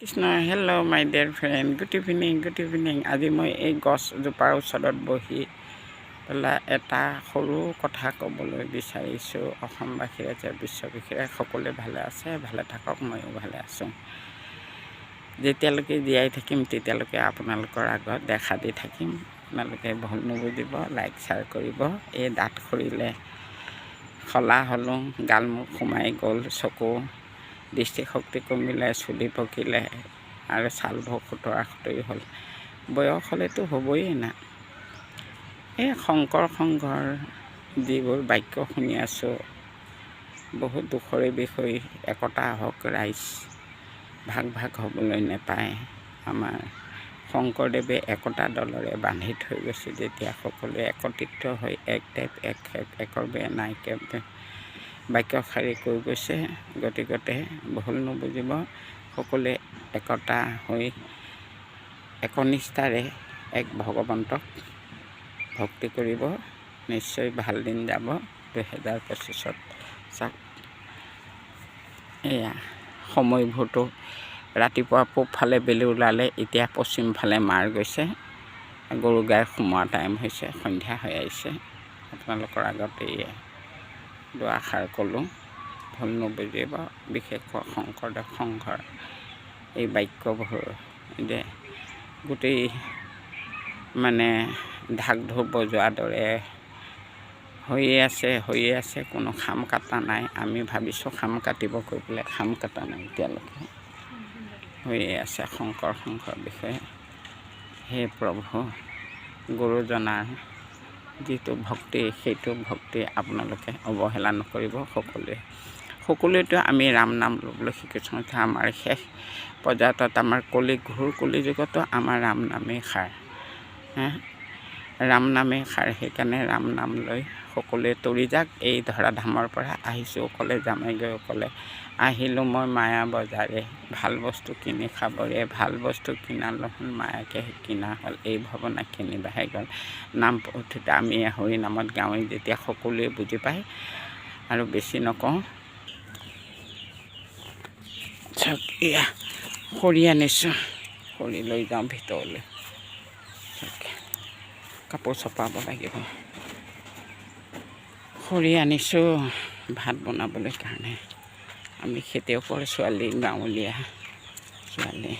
Krishna hello' মাই dear friend, good evening. আজি মই এই গছজোপাৰ ওচৰত বহি পেলাই এটা সৰু কথা ক'বলৈ বিচাৰিছোঁ। অসমবাসীৰ যে বিশ্ববাসীৰে সকলোৱে ভালে আছে, ভালে থাকক, ময়ো ভালে আছোঁ। যেতিয়ালৈকে জীয়াই থাকিম তেতিয়ালৈকে আপোনালোকৰ আগত দেখা দি থাকিম। আপোনালোকে ভুল নুবুজিব, লাইক শ্বেয়াৰ কৰিব। এই দাঁত সৰিলে খলা হ'লোঁ, গাল মুখ সোমাই গ'ল, চকু দৃষ্টিশক্তি কমিলে, চুলি পকিলে আৰু ছালবোৰ খুতৰা খুতৰি হ'ল। বয়স হ'লেতো হ'বই না। এই শংকৰ সংঘৰ যিবোৰ বাক্য শুনি আছোঁ, বহুত দুখৰে বিষয়। একতা হওক ৰাইজ, ভাগ হ'বলৈ নেপায়। আমাৰ শংকৰদেৱে একতা দলৰে বান্ধি থৈ গৈছে। যেতিয়া সকলোৱে একত্ৰিত হৈ এক দেৱ একৰ বেয়া নাইকে বাক্যশাৰী কৈ গৈছে। গতিকতে ভুল নুবুজিব, সকলোৱে একতা হৈ একনিষ্ঠাৰে এক ভগৱন্তক ভক্তি কৰিব। নিশ্চয় ভাল দিন যাব 2025-ত। চাওক, এয়া সময়বোৰতো ৰাতিপুৱা পূব ফালে বেলি ওলালে, এতিয়া পশ্চিম ফালে মাৰ গৈছে। গৰু গাই সোমোৱা টাইম হৈছে, সন্ধ্যা হৈ আহিছে। আপোনালোকৰ আগত এয়া দুআষাৰ ক'লোঁ, ভুল নুবুজিব। বিশেষকৈ শংকৰদেৱ সংঘৰ এই বাক্যবোৰ যে গোটেই মানে ঢাক ঢোল বজোৱাৰ দৰে হৈয়ে আছে, কোনো খাম কাটা নাই। আমি ভাবিছোঁ খাম কাটিব কৈ পেলাই, খাম কাটা নাই এতিয়ালৈকে, হৈয়ে আছে শংকৰ সংঘৰ বিষয়ে। হে প্ৰভু, গুৰুজনাৰ যিটো ভক্তি, সেইটো ভক্তি আপোনালোকে অৱহেলা নকৰিব। সকলোৱেতো আমি ৰাম নাম ল'বলৈ শিকিছোঁ। আমাৰ শেষ পৰ্যায়ত আমাৰ ঘোৰ কলিযুগতো আমাৰ ৰাম নামেই সাৰ। ৰাম নামেই সাৰ। সেইকাৰণে ৰাম নাম লৈ সকলোৱে তৰি যাক। এই ধৰাধামৰ পৰা আহিছোঁ অকলে, যামেগৈ অকলে। আহিলোঁ মই মায়া বজাৰে, ভাল বস্তু কিনি খাবৰে, ভাল বস্তু কিনা নহ'ল, মায়াকে কিনা হ'ল, এই ভাৱনা কিনিবাহে গ'ল। নাম পুথিত আমি হৰি নামত গাঁৱে যেতিয়া সকলোৱে বুজি পায়। আৰু বেছি নকওঁ, চাওক এয়া খৰি আনিছোঁ, খৰি লৈ যাওঁ ভিতৰলৈ। চাওক, কাপোৰ চপাব লাগিব। খৰি আনিছোঁ ভাত বনাবলৈ কাৰণে। আমি খেতিয়কৰ ছোৱালী, গাঁৱলীয়া ছোৱালী,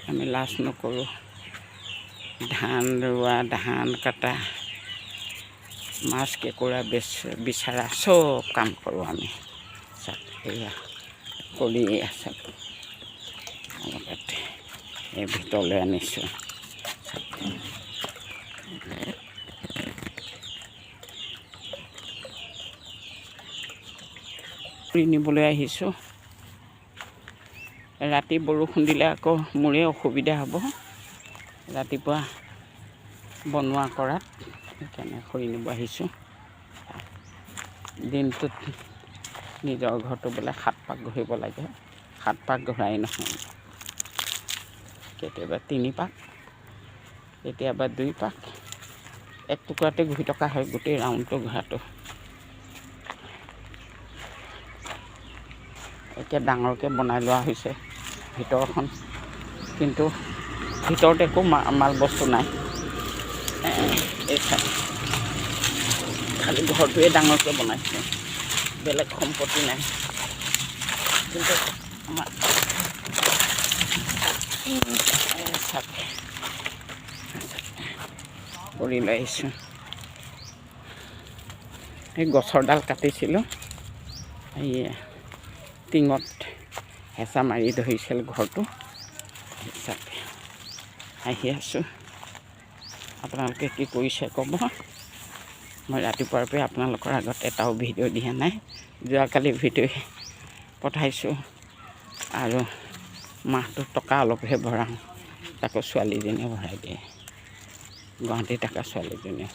আমি লাজ নকৰোঁ। ধান ৰোৱা, ধান কটা, মাছ কেঁকুৰা বিচাৰা, চব কাম কৰোঁ আমি। চাওক এয়া কৰি আছে, এই ভিতৰলৈ আনিছোঁ। খৰি নিবলৈ আহিছোঁ। ৰাতি বৰষুণ দিলে আকৌ মোৰে অসুবিধা হ'ব ৰাতিপুৱা বনোৱা কৰাত, সেইকাৰণে খৰি নিব আহিছোঁ। দিনটোত নিজৰ ঘৰটো বোলে 7 পাক ঘূৰিব লাগে, 7 পাক ঘূৰাই নহয়, কেতিয়াবা 3 পাক, কেতিয়াবা 2 পাক। এক টুকুৰাতে ঘূৰি থকা হয় গোটেই ৰাউণ্ডটো ঘূৰাটো। এতিয়া ডাঙৰকৈ বনাই লোৱা হৈছে ভিতৰখন, কিন্তু ভিতৰত একো মাল বস্তু নাই। এই খালি ঘৰটোৱে ডাঙৰকৈ বনাইছে, বেলেগ সম্পত্তি নাই। কিন্তু আমাৰ কৰি লৈ আহিছোঁ। এই গছৰ ডাল কাটিছিলোঁ, এই টিঙত হেঁচা মাৰি ধৰিছিল ঘৰটো, হিচাপে আহি আছোঁ। আপোনালোকে কি কৰিছে ক'ব। মই ৰাতিপুৱাৰ পৰা আপোনালোকৰ আগত এটাও ভিডিঅ' দিয়া নাই। যোৱাকালি ভিডিঅ' পঠাইছোঁ আৰু মাহটোত টকা অলপহে ভৰাওঁ, তাকো ছোৱালীজনীয়ে ভৰাই দিয়ে, গুৱাহাটীত থকা ছোৱালীজনীয়ে।